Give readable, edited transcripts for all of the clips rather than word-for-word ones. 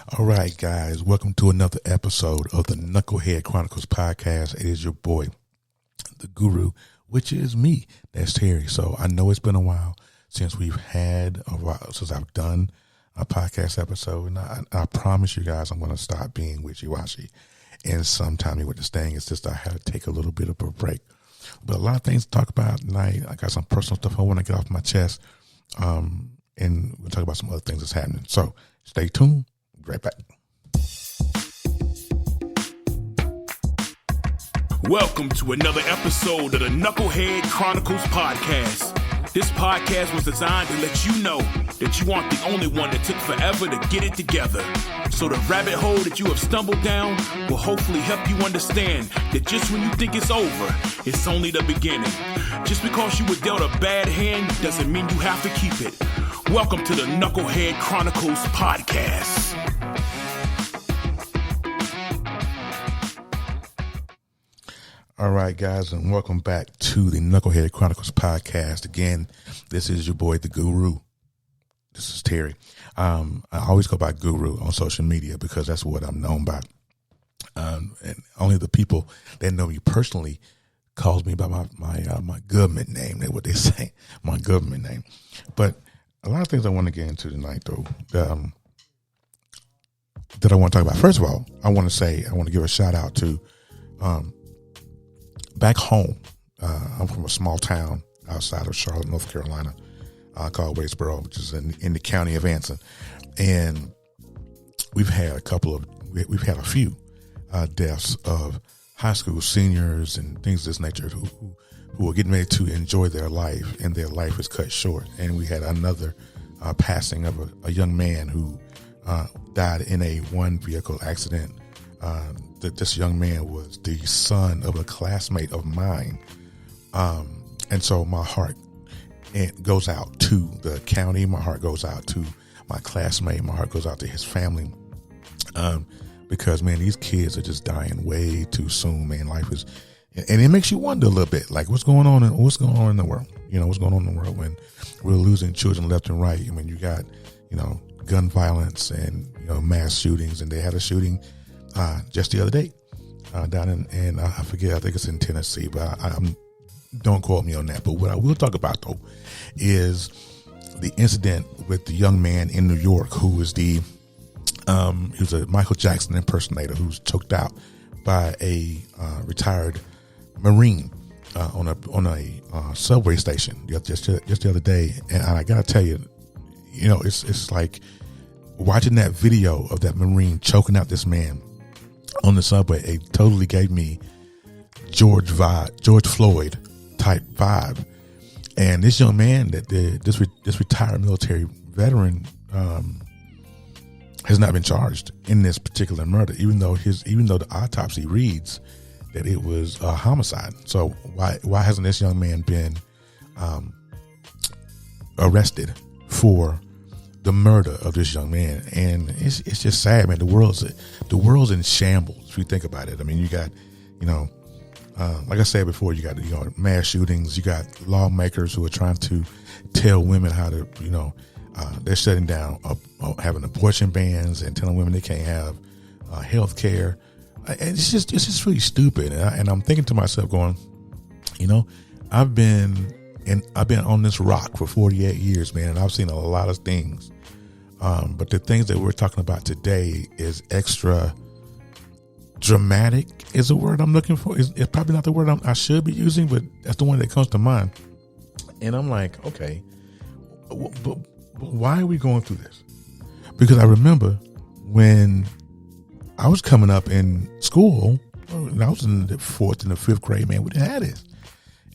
All right, guys, welcome to another episode of the Knucklehead Chronicles podcast. It is your boy, the Guru, which is me. That's Terry. So I know it's been a while since since I've done a podcast episode. And I promise you guys I'm going to stop being wishy-washy and sometime with this thing. It's just I had to take a little bit of a break. But a lot of things to talk about tonight. I got some personal stuff I want to get off my chest. And we'll talk about some other things that's happening. So stay tuned. Be right back. Welcome to another episode of the Knucklehead Chronicles podcast. This podcast was designed to let you know that you aren't the only one that took forever to get it together. So the rabbit hole that you have stumbled down will hopefully help you understand that just when you think it's over, it's only the beginning. Just because you were dealt a bad hand doesn't mean you have to keep it. Welcome to the Knucklehead Chronicles podcast. All right, guys, and welcome back to the Knucklehead Chronicles podcast. Again, this is your boy, the Guru. This is Terry. I always go by Guru on social media because that's what I'm known by. And only the people that know me personally calls me by my government name. That's what they say, my government name. But a lot of things I want to get into tonight, though, that I want to talk about. First of all, I want to give a shout out to back home. I'm from a small town outside of Charlotte, North Carolina, called Wadesboro, which is in the county of Anson. And we've had a few deaths of high school seniors and things of this nature who are getting ready to enjoy their life, and their life is cut short. And we had another passing of a young man who died in a one vehicle accident. This young man was the son of a classmate of mine. And so my heart goes out to the county. My heart goes out to my classmate. My heart goes out to his family. Because, man, these kids are just dying way too soon, man. Life is, and it makes you wonder a little bit, like what's going on in the world? You know, what's going on in the world when we're losing children left and right? I mean, you got, gun violence and, mass shootings, and they had a shooting just the other day down in I forget, I think it's in Tennessee, but don't quote me on that. But what I will talk about, though, is the incident with the young man in New York who was he was a Michael Jackson impersonator who was choked out by a retired Marine on a subway station just the other day. And I gotta tell you, it's like watching that video of that Marine choking out this man on the subway. It totally gave me George Floyd type vibe. And this young man, this retired military veteran, has not been charged in this particular murder, even though the autopsy reads that it was a homicide. So why hasn't this young man been arrested for the murder of this young man? And it's just sad, man. The world's in shambles if you think about it. I mean, you got, like I said before, you got mass shootings. You got lawmakers who are trying to tell women how to, they're shutting down having abortion bans and telling women they can't have health care. And it's just really stupid. And I'm thinking to myself, going, I've been on this rock for 48 years, man, and I've seen a lot of things. But the things that we're talking about today is extra dramatic. Is the word I'm looking for. It's probably not the word I should be using, but that's the one that comes to mind. And I'm like, okay, but why are we going through this? Because I remember when I was coming up in school, and I was in the 4th and the 5th grade, man, we didn't have this.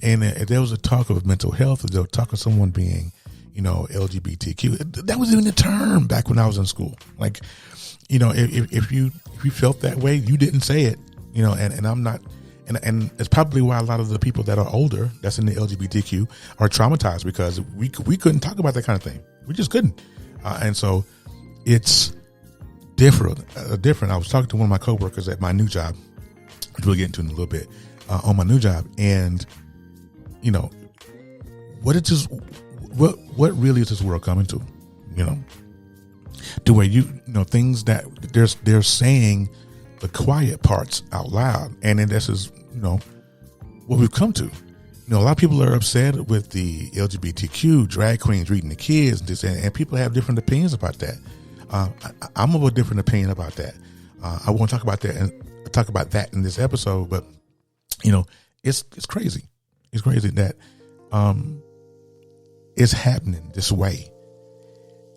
And there was a talk of mental health, there was talk of someone being, LGBTQ. That was even a term back when I was in school. Like, if you felt that way, you didn't say it, and I'm not, and it's probably why a lot of the people that are older, that's in the LGBTQ, are traumatized, because we couldn't talk about that kind of thing. We just couldn't. And so it's different. I was talking to one of my coworkers at my new job, which we'll get into in a little bit, on my new job. And, what really is this world coming to? to where things that they're saying the quiet parts out loud, and then this is what we've come to. A lot of people are upset with the LGBTQ drag queens reading the kids, and people have different opinions about that. I'm of a different opinion about that. I won't talk about that in this episode, but it's crazy. It's crazy that it's happening this way.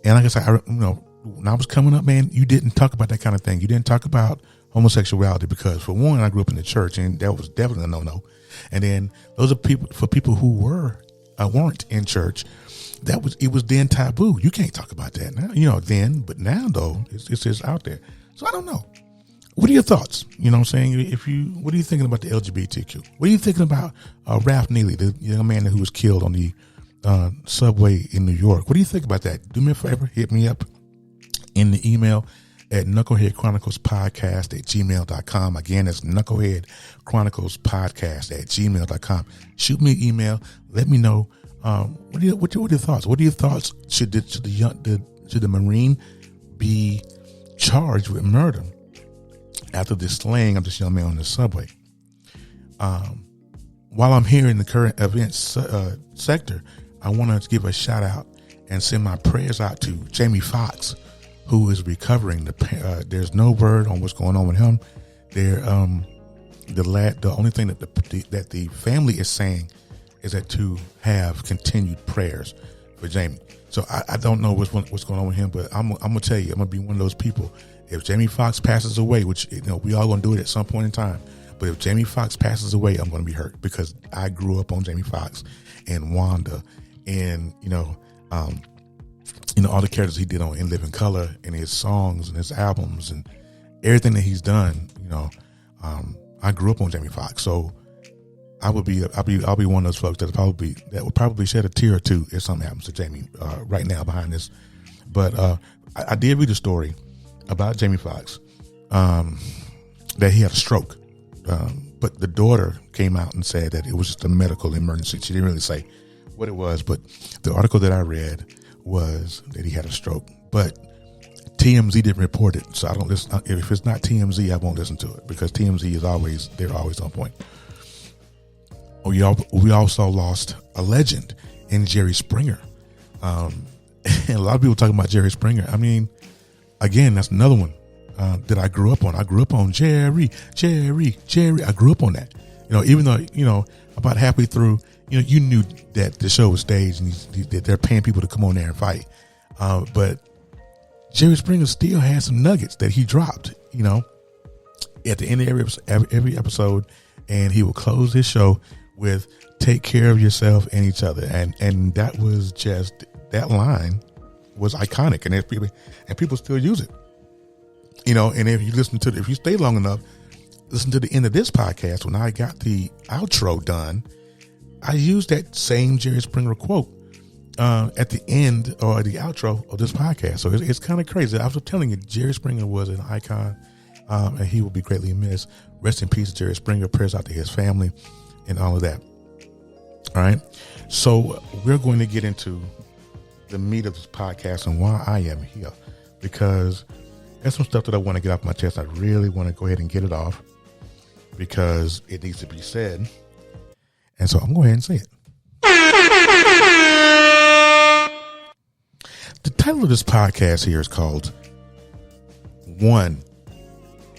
And like I said, when I was coming up, man, you didn't talk about that kind of thing. You didn't talk about homosexuality because, for one, I grew up in the church, and that was definitely a no-no. And then those are people who weren't in church. It was then taboo. You can't talk about that now, then, but now though, it's just out there. So I don't know. What are your thoughts? You know what I'm saying? What are you thinking about the LGBTQ? What are you thinking about Ralph Neely, the young man who was killed on the subway in New York? What do you think about that? Do me a favor, hit me up in the email at knuckleheadchroniclespodcast@gmail.com. Again, that's knuckleheadchroniclespodcast@gmail.com. Shoot me an email. Let me know what are your thoughts. What are your thoughts? Should the Marine be charged with murder after the slaying of this young man on the subway? While I'm here in the current events sector, I want to give a shout out and send my prayers out to Jamie Foxx, who is recovering. There's no word on what's going on with him. The only thing that the family is saying is that to have continued prayers for Jamie. So I don't know what's going on with him, but I'm gonna tell you, I'm gonna be one of those people. If Jamie Foxx passes away, which we all gonna do it at some point in time, but if Jamie Foxx passes away, I'm gonna be hurt because I grew up on Jamie Foxx and Wanda, and all the characters he did on In Living Color, and his songs and his albums and everything that he's done. I grew up on Jamie Foxx, so I'll be one of those folks that will probably shed a tear or two if something happens to Jamie right now behind this. But I did read a story about Jamie Foxx that he had a stroke, but the daughter came out and said that it was just a medical emergency. She didn't really say what it was, but the article that I read was that he had a stroke, but TMZ didn't report it, so I don't listen. If it's not TMZ, I won't listen to it because TMZ they're always on point. We also lost a legend in Jerry Springer, and a lot of people talking about Jerry Springer. I mean, again, that's another one that I grew up on. I grew up on Jerry. I grew up on that. Even though about halfway through, you knew that the show was staged and that they're paying people to come on there and fight. But Jerry Springer still has some nuggets that he dropped, at the end of every episode, and he will close his show with "Take care of yourself and each other," and that was just, that line was iconic, and people still use it, And if you stay long enough, listen to the end of this podcast when I got the outro done, I used that same Jerry Springer quote at the end or the outro of this podcast. So it's kind of crazy. I was telling you, Jerry Springer was an icon, and he will be greatly missed. Rest in peace, Jerry Springer. Prayers out to his family and all of that. All right. So we're going to get into the meat of this podcast and why I am here, because there's some stuff that I want to get off my chest. I really want to go ahead and get it off because it needs to be said. And so I'm going to go ahead and say it. The title of this podcast here is called "One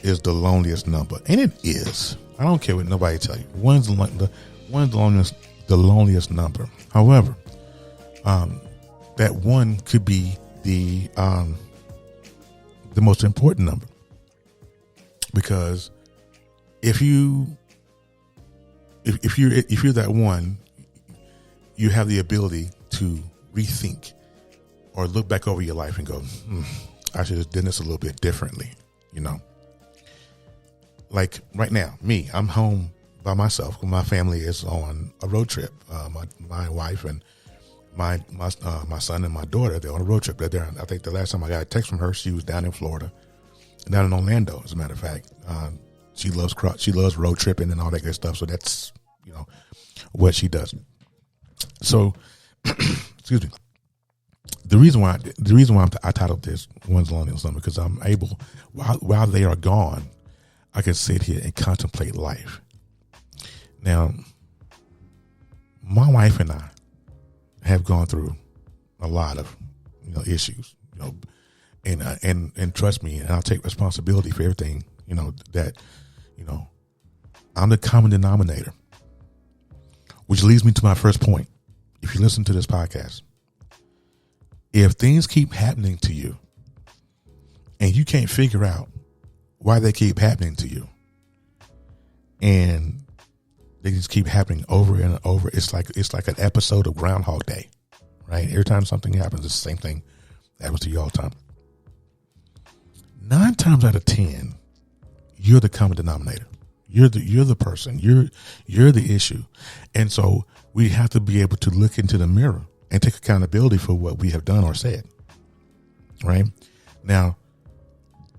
is the Loneliest Number." And it is. I don't care what nobody tell you. One's the loneliest number. However, that one could be the most important number, because if you're that one, you have the ability to rethink or look back over your life and go, I should have done this a little bit differently. Like right now, I'm home by myself. My family is on a road trip. My wife and my son and my daughter, they're on a road trip. They're there. I think the last time I got a text from her, she was down in Florida, down in Orlando, as a matter of fact. She loves road tripping and all that good stuff. So that's, what she does. So, excuse me. the reason why I titled this "One's Loneliest" because I'm able, while they are gone, I can sit here and contemplate life. Now, my wife and I have gone through a lot of issues, and trust me, and I'll take responsibility for everything. That I'm the common denominator, which leads me to my first point. If you listen to this podcast, if things keep happening to you and you can't figure out why they keep happening to you, and they just keep happening over and over, it's like an episode of Groundhog Day, right? Every time something happens, it's the same thing happens to you all the time. 9 times out of 10, you're the common denominator. You're the person. You're the issue. And so we have to be able to look into the mirror and take accountability for what we have done or said. Right? Now,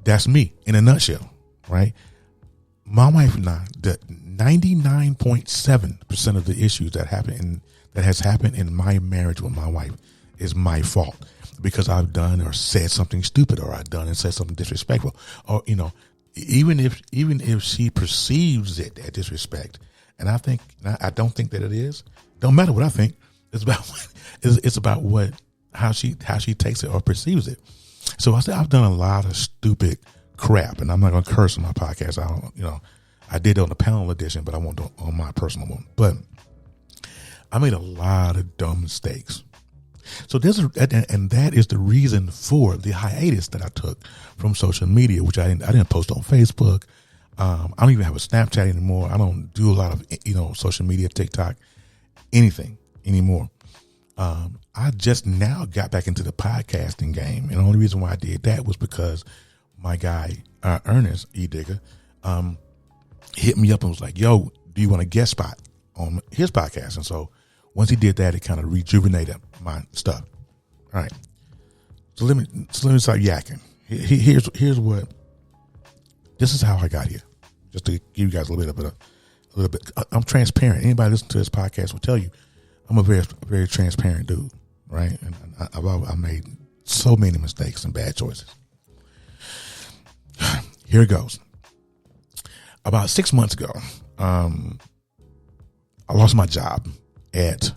that's me in a nutshell, right? My wife and I, the 99.7% of the issues that has happened in my marriage with my wife is my fault, because I've done or said something stupid, or I've done and said something disrespectful, or even if she perceives it as disrespect, and I don't think that it is. Don't matter what I think. It's about how she takes it or perceives it. So I said I've done a lot of stupid crap, and I'm not going to curse on my podcast. I did it on the panel edition, but I won't do it on my personal one. But I made a lot of dumb mistakes. So that is the reason for the hiatus that I took from social media, which I didn't post on Facebook. I don't even have a Snapchat anymore. I don't do a lot of social media, TikTok, anything anymore. I just now got back into the podcasting game, and the only reason why I did that was because my guy Ernest E. Digger hit me up and was like, "Yo, do you want a guest spot on his podcast?" And so once he did that, it kind of rejuvenated my stuff. All right. So let me start yakking. Here's what. This is how I got here. Just to give you guys a little bit. I'm transparent. Anybody listening to this podcast will tell you I'm a very, very transparent dude, right? And I made so many mistakes and bad choices. Here it goes. About 6 months ago, I lost my job at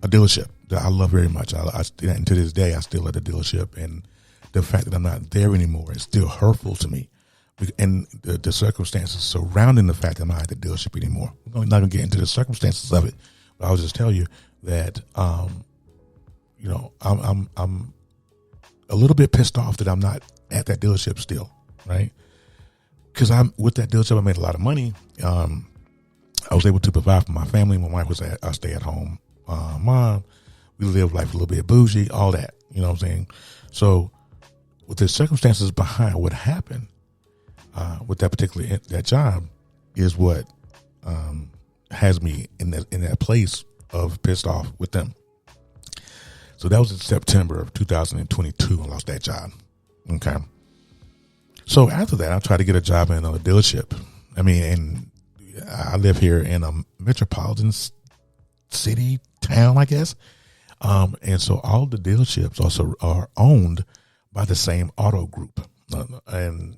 a dealership that I love very much. And to this day, I still at the dealership, and the fact that I'm not there anymore is still hurtful to me. And the circumstances surrounding the fact that I'm not at the dealership anymore. I'm not going to get into the circumstances of it, but I'll just tell you that, I'm a little bit pissed off that I'm not at that dealership still, right? Because with that dealership, I made a lot of money. I was able to provide for my family. My wife was a stay-at-home mom. We lived life a little bit bougie, all that. You know what I'm saying? So with the circumstances behind what happened with that job is what has me in that place of pissed off with them. So that was in September of 2022. I lost that job. Okay. So after that, I tried to get a job in a dealership. And I live here in a metropolitan city, town, I guess. And so all the dealerships also are owned by the same auto group. And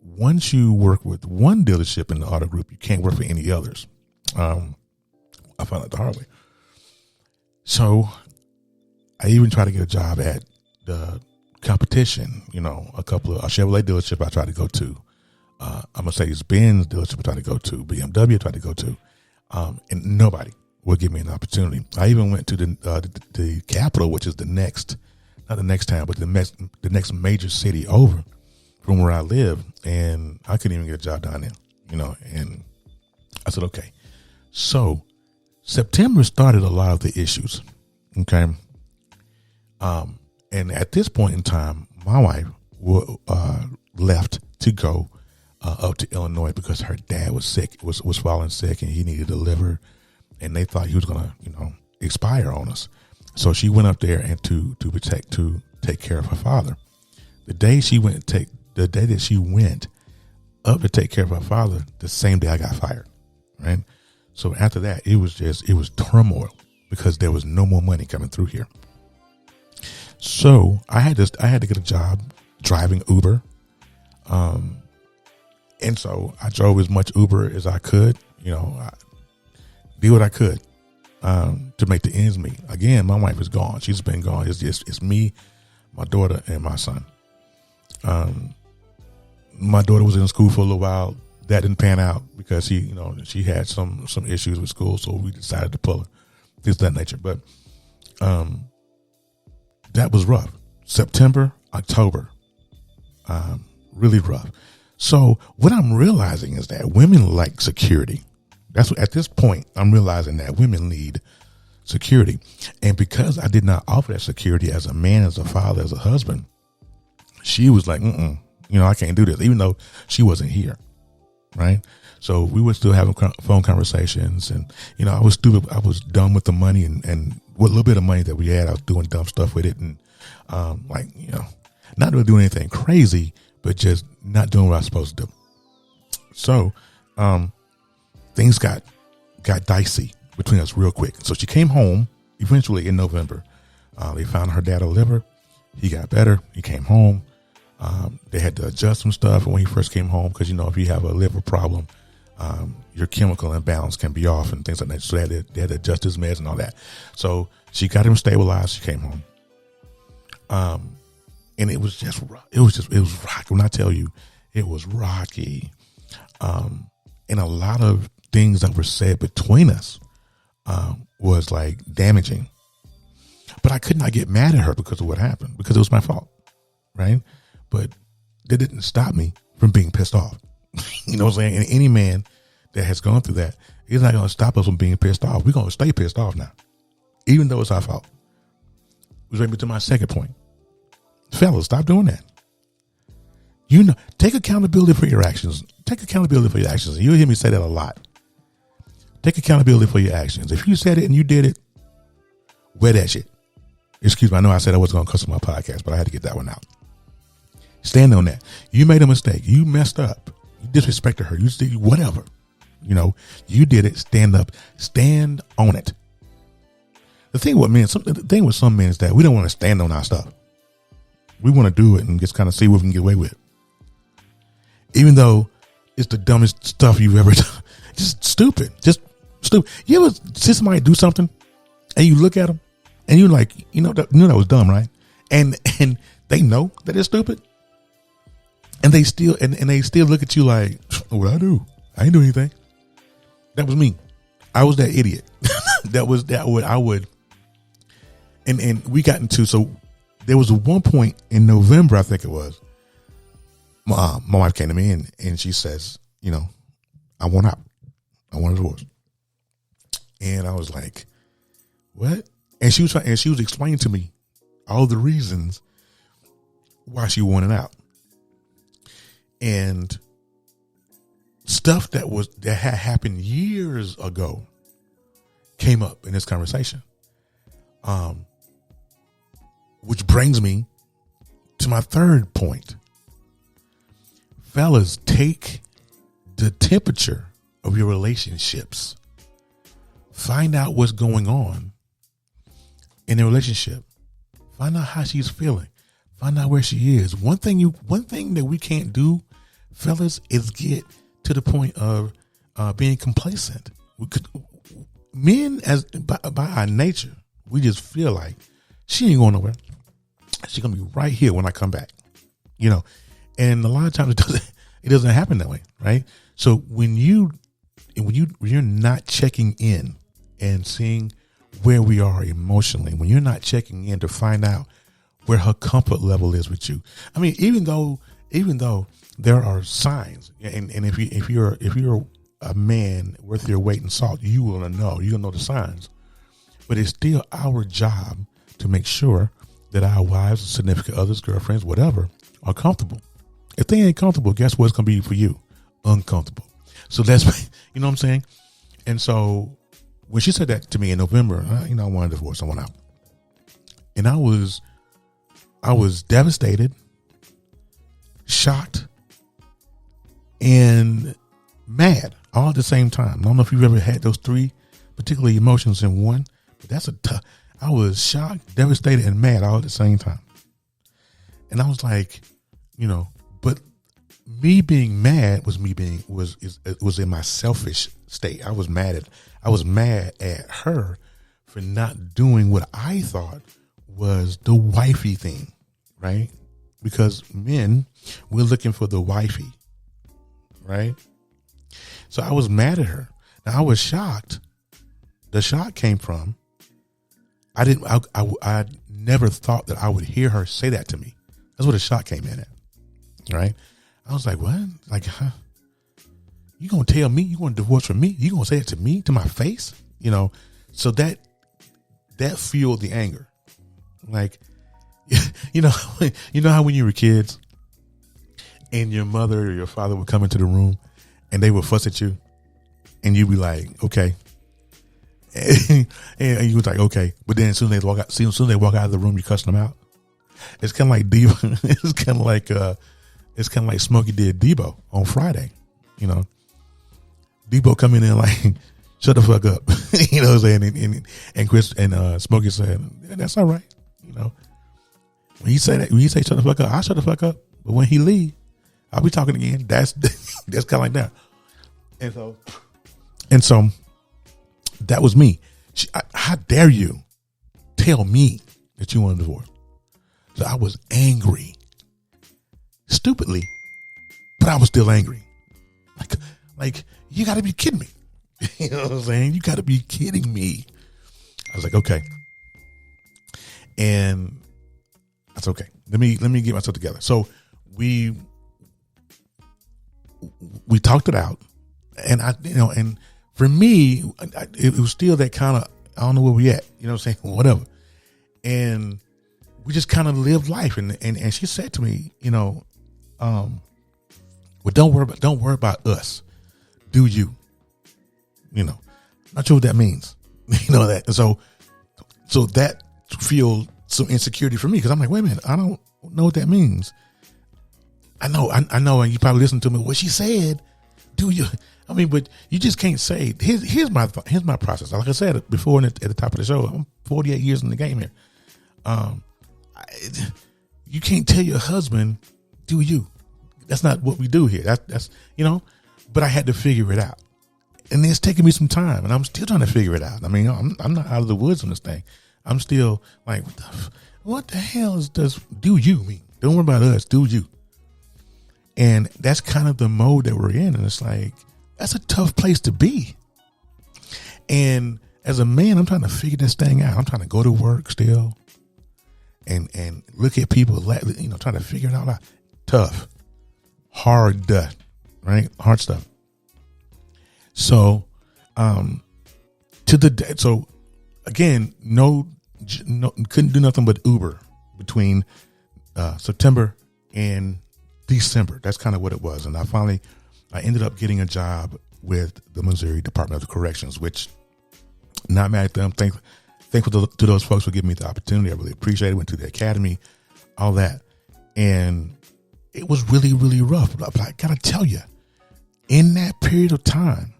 once you work with one dealership in the auto group, you can't work for any others. I found it the hard way. So I even tried to get a job at the competition, a Chevrolet dealership I tried to go to. A Mercedes-Benz dealership I tried to go to, BMW I tried to go to, and nobody would give me an opportunity. I even went to the capital, which is not the next town, but the next major city over from where I live, and I couldn't even get a job down there, and I said, okay. So September started a lot of the issues, okay? And at this point in time, my wife left to go up to Illinois because her dad was sick, was falling sick, and he needed a liver, and they thought he was going to, expire on us. So she went up there and to take care of her father. The day that she went up to take care of her father, the same day I got fired, right? So after that, it was turmoil because there was no more money coming through here. So I had to get a job driving Uber. And so I drove as much Uber as I could, I did what I could, to make the ends meet. Again, my wife is gone. She's been gone. It's me, my daughter, and my son. My daughter was in school for a little while. That didn't pan out because she had some issues with school. So we decided to pull her, things of that nature. But, that was rough. September, October, really rough. So what I'm realizing is that women like security. That's what, at this point, I'm realizing that women need security. And because I did not offer that security as a man, as a father, as a husband, she was like, I can't do this, even though she wasn't here. Right. So we were still having phone conversations, and, I was stupid. I was dumb with the money, and what little bit of money that we had, I was doing dumb stuff with it. And, not really doing anything crazy, but just not doing what I was supposed to do. So, things got dicey between us real quick. So she came home eventually in November. They found her dad a liver. He got better. He came home. They had to adjust some stuff when he first came home, because, if you have a liver problem, your chemical imbalance can be off and things like that. So they had to adjust his meds and all that. So she got him stabilized. She came home. And it was rocky. When I tell you, it was rocky. And a lot of things that were said between us, was like damaging, but I could not get mad at her because of what happened, because it was my fault. Right. But that didn't stop me from being pissed off. You know what I'm saying? And any man that has gone through that, it's not going to stop us from being pissed off. We're going to stay pissed off now, even though it's our fault. Which brings me to my second point. Fellas, stop doing that. Take accountability for your actions. Take accountability for your actions. You'll hear me say that a lot. Take accountability for your actions. If you said it and you did it, wear that shit. Excuse me. I know I said I wasn't going to cuss on my podcast, but I had to get that one out. Stand on that. You made a mistake. You messed up. You disrespected her. You did whatever. You did it. Stand up. Stand on it. The thing with some men is that we don't want to stand on our stuff. We want to do it and just kind of see what we can get away with. Even though it's the dumbest stuff you've ever done. Just stupid. Just stupid. You ever see somebody do something and you look at them and you're like, that was dumb, right? And they know that it's stupid. And they still look at you like, what I do? I ain't do anything. That was me. I was that idiot. I would. And we got into, so there was one point in November, I think it was, my wife came to me and she says, I want out. I want a divorce. And I was like, what? And she was explaining to me all the reasons why she wanted out. And stuff that had happened years ago came up in this conversation. Which brings me to my third point. Fellas, take the temperature of your relationships. Find out what's going on in the relationship. Find out how she's feeling. Find out where she is. One thing that we can't do, fellas, is get to the point of being complacent. Men, by our nature, we just feel like she ain't going nowhere. She's gonna be right here when I come back, And a lot of times it doesn't happen that way, right? So when you're not checking in and seeing where we are emotionally, when you're not checking in to find out where her comfort level is with you. I mean, even though there are signs, and if you're a man worth your weight in salt, you'll know the signs. But it's still our job to make sure that our wives, significant others, girlfriends, whatever, are comfortable. If they ain't comfortable, guess what it's going to be for you? Uncomfortable. So that's, you know what I'm saying? And so when she said that to me in November, I wanted to divorce. I went out. And I was devastated, shocked, and mad all at the same time. I don't know if you've ever had those three particular emotions in one, but that's a tough. I was shocked, devastated, and mad all at the same time. And I was like, but me being mad was in my selfish state. I was mad at her for not doing what I thought was the wifey thing, right? Because men, we're looking for the wifey, right? So I was mad at her. Now I was shocked. The shock came from I never thought that I would hear her say that to me. That's where the shock came in at, right? I was like, what? Like, huh? You gonna tell me you want a divorce from me? You gonna say it to me, to my face? So that fueled the anger. Like, how when you were kids and your mother or your father would come into the room and they would fuss at you and you'd be like, okay. And you was like, okay. But then as soon as they walk out of the room, you cussing them out. It's kind of like Debo. It's kind of like Smokey did Debo on Friday. Debo come in there like, shut the fuck up. You know what I'm saying? And Chris and Smokey said, that's all right. When he say shut the fuck up, I shut the fuck up. But when he leave, I'll be talking again. That's kind of like that. And so that was me. How dare you tell me that you want a divorce? So I was angry, stupidly, but I was still angry. Like you got to be kidding me. You know what I'm saying? You got to be kidding me. I was like, okay, and that's okay. Let me get myself together. So we talked it out, and and for me, it was still that kind of, I don't know where we at. You know what I'm saying? Whatever. And we just kind of lived life. And she said to me, well, don't worry about us. Do you? Not sure what that means. That. And so that fueled some insecurity for me, because I'm like, wait a minute, I don't know what that means. I know. And you probably listened to me. What she said, do you? I mean, but you just can't say. Here's my process. Like I said before at the top of the show, I'm 48 years in the game here. You can't tell your husband, do you? That's not what we do here. That's But I had to figure it out, and it's taking me some time, and I'm still trying to figure it out. I mean, I'm not out of the woods on this thing. I'm still like, what the hell does do you mean? Don't worry about us. Do you? And that's kind of the mode that we're in, and it's like, that's a tough place to be. And as a man, I'm trying to figure this thing out. I'm trying to go to work still and look at people, trying to figure it all out. Tough, hard, right? Hard stuff. So, so again, no, couldn't do nothing but Uber between September and December. That's kind of what it was. And I ended up getting a job with the Missouri Department of Corrections, which, not mad at them. Thankful to those folks for giving me the opportunity. I really appreciate it. Went to the academy, all that. And it was really, really rough. But I got to tell you, in that period of time,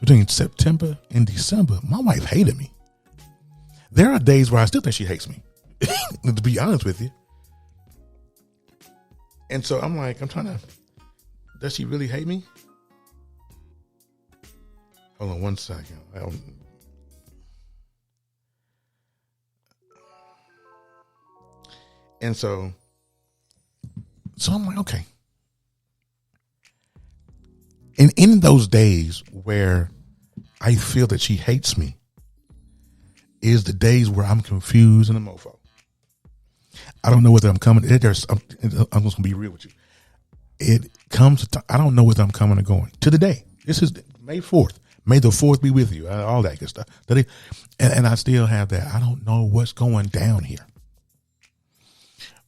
between September and December, my wife hated me. There are days where I still think she hates me, to be honest with you. And so I'm trying to, does she really hate me? Hold on one second. And so I'm like, okay. And in those days where I feel that she hates me is the days where I'm confused and a mofo. I don't know whether I'm coming. I'm just going to be real with you. It comes to, I don't know whether I'm coming or going. To the day. This is May 4th. May the 4th be with you. All that good stuff. And I still have that. I don't know what's going down here.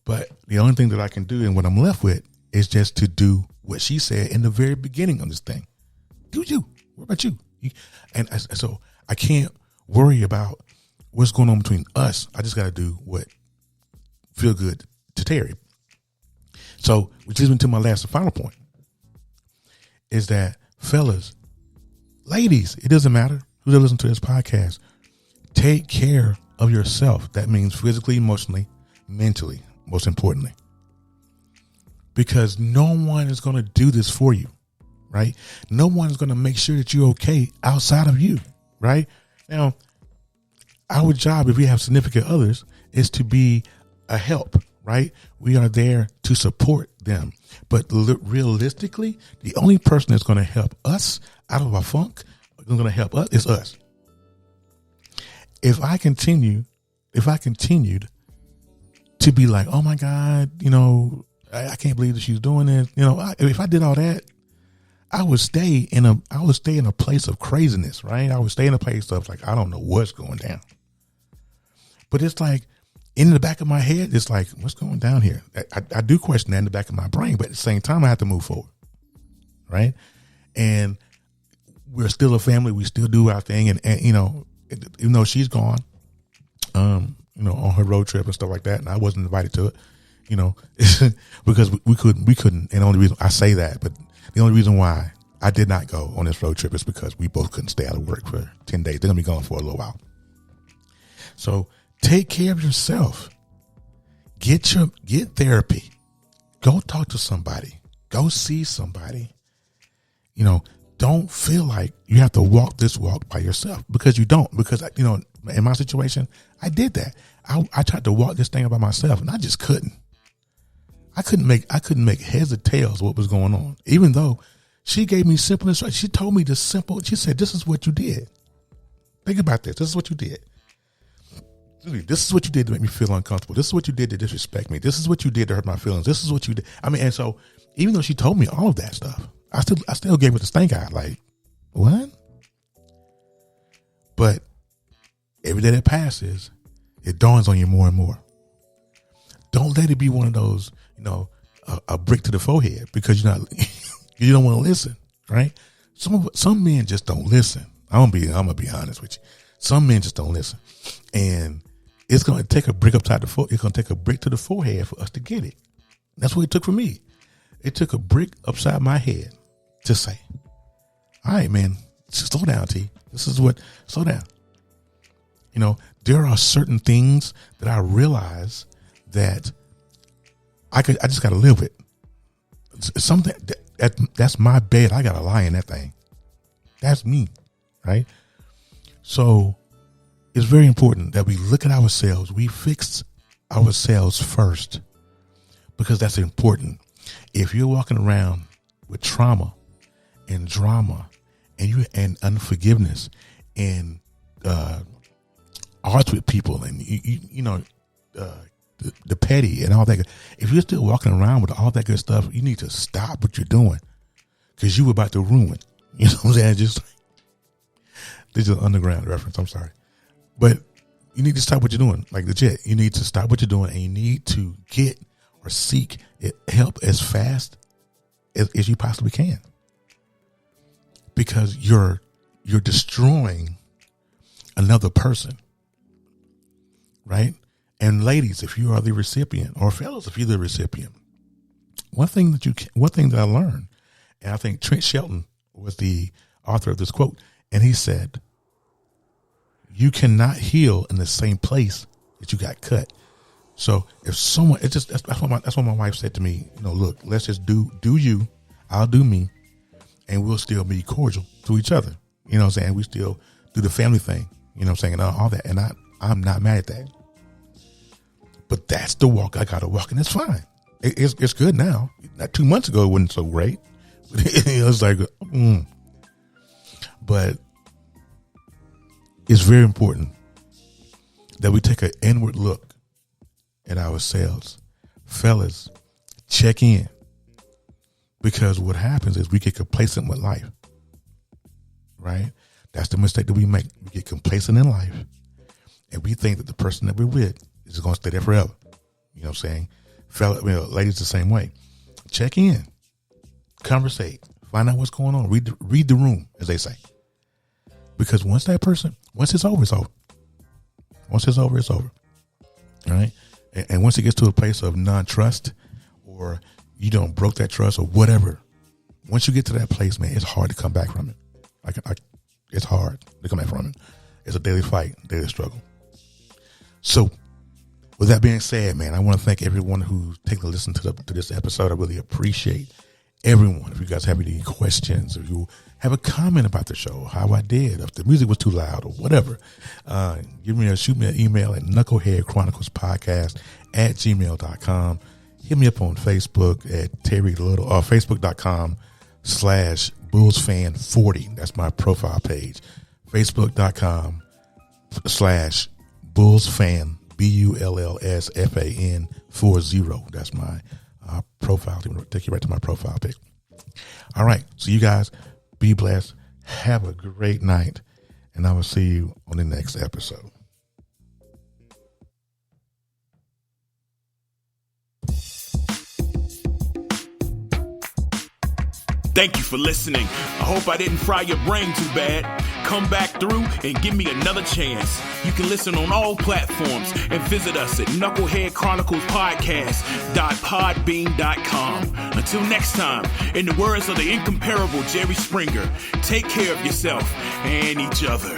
But the only thing that I can do and what I'm left with is just to do what she said in the very beginning of this thing. Do you? What about you? And so I can't worry about what's going on between us. I just got to do what feel good to Terry. So, which leads me to my last and final point, is that, fellas, ladies, it doesn't matter who's listening to this podcast, take care of yourself. That means physically, emotionally, mentally, most importantly. Because no one is going to do this for you, right? No one is going to make sure that you're okay outside of you, right? Now, our job, if we have significant others, is to be a help, right? We are there to support them. But realistically, the only person that's going to help us out of our funk, going to help us, is us. If I continued to be like, oh my God, I can't believe that she's doing this. If I did all that, I would stay in a place of craziness, right? I would stay in a place of like, I don't know what's going down. But it's like in the back of my head, it's like, what's going down here? I do question that in the back of my brain, but at the same time, I have to move forward, right? And we're still a family. We still do our thing, and even though she's gone, on her road trip and stuff like that, and I wasn't invited to it, because we couldn't. And the only reason I say that, but the only reason why I did not go on this road trip is because we both couldn't stay out of work for 10 days. They're gonna be gone for a little while. So take care of yourself. Get therapy. Go talk to somebody. Go see somebody. Don't feel like you have to walk this walk by yourself, because you don't. Because in my situation, I did that. I tried to walk this thing by myself, and I just couldn't. I couldn't make heads or tails of what was going on. Even though she gave me simple instructions. She told me she said, this is what you did. Think about this. This is what you did. This is what you did to make me feel uncomfortable. This is what you did to disrespect me. This is what you did to hurt my feelings. This is what you did. And so even though she told me all of that stuff, I still gave it the stink eye. Like, what? But every day that passes, it dawns on you more and more. Don't let it be one of those, a brick to the forehead, because you don't want to listen, right? Some men just don't listen. I'm gonna be honest with you. Some men just don't listen, and it's gonna take a brick upside the forehead. It's gonna take a brick to the forehead for us to get it. That's what it took for me. It took a brick upside my head to say, all right, man, slow down, T. Slow down. There are certain things that I realize that I just got to live with. It's something that's my bed. I got to lie in that thing. That's me, right? So it's very important that we look at ourselves. We fix ourselves first, because that's important. If you're walking around with trauma and drama and unforgiveness and arts with people and the petty and all that, if you're still walking around with all that good stuff, you need to stop what you're doing, because you were about to ruin. You know what I'm saying? This is an underground reference. I'm sorry, but you need to stop what you're doing. Like legit, you need to stop what you're doing, and you need to get or seek help as fast as you possibly can, because you're destroying another person, right? And ladies, if you are the recipient, or fellas, if you're the recipient, one thing that I learned, and I think Trent Shelton was the author of this quote, and he said, you cannot heal in the same place that you got cut. So if someone, that's what my wife said to me, look, let's just do you, I'll do me, and we'll still be cordial to each other. You know what I'm saying? We still do the family thing, you know what I'm saying, and all that. And I'm not mad at that. But that's the walk I got to walk, and it's fine. It's good now. Not 2 months ago, it wasn't so great. It was like, But it's very important that we take an inward look at ourselves. Fellas, check in. Because what happens is we get complacent with life, right? That's the mistake that we make. We get complacent in life, and we think that the person that we're with is going to stay there forever. You know what I'm saying? Ladies the same way. Check in, conversate, find out what's going on. Read the room, as they say. Because once it's over, it's over. Once it's over, it's over. All right? And once it gets to a place of non-trust, or you don't broke that trust or whatever, once you get to that place, man, it's hard to come back from it. It's hard to come back from it. It's a daily fight, daily struggle. So with that being said, man, I want to thank everyone who's taken a listen to this episode. I really appreciate everyone. If you guys have any questions, if you have a comment about the show, how I did, if the music was too loud or whatever, shoot me an email at knuckleheadchroniclespodcast@gmail.com. Hit me up on Facebook at Terry Little, or Facebook.com/BullsFan40. That's my profile page. Facebook.com/BullsFan, BullsFan 40. That's my profile. Take you right to my profile pic. All right. So you guys be blessed. Have a great night. And I will see you on the next episode. Thank you for listening. I hope I didn't fry your brain too bad. Come back through and give me another chance. You can listen on all platforms and visit us at knuckleheadchroniclespodcast.podbean.com. Until next time, in the words of the incomparable Jerry Springer, take care of yourself and each other.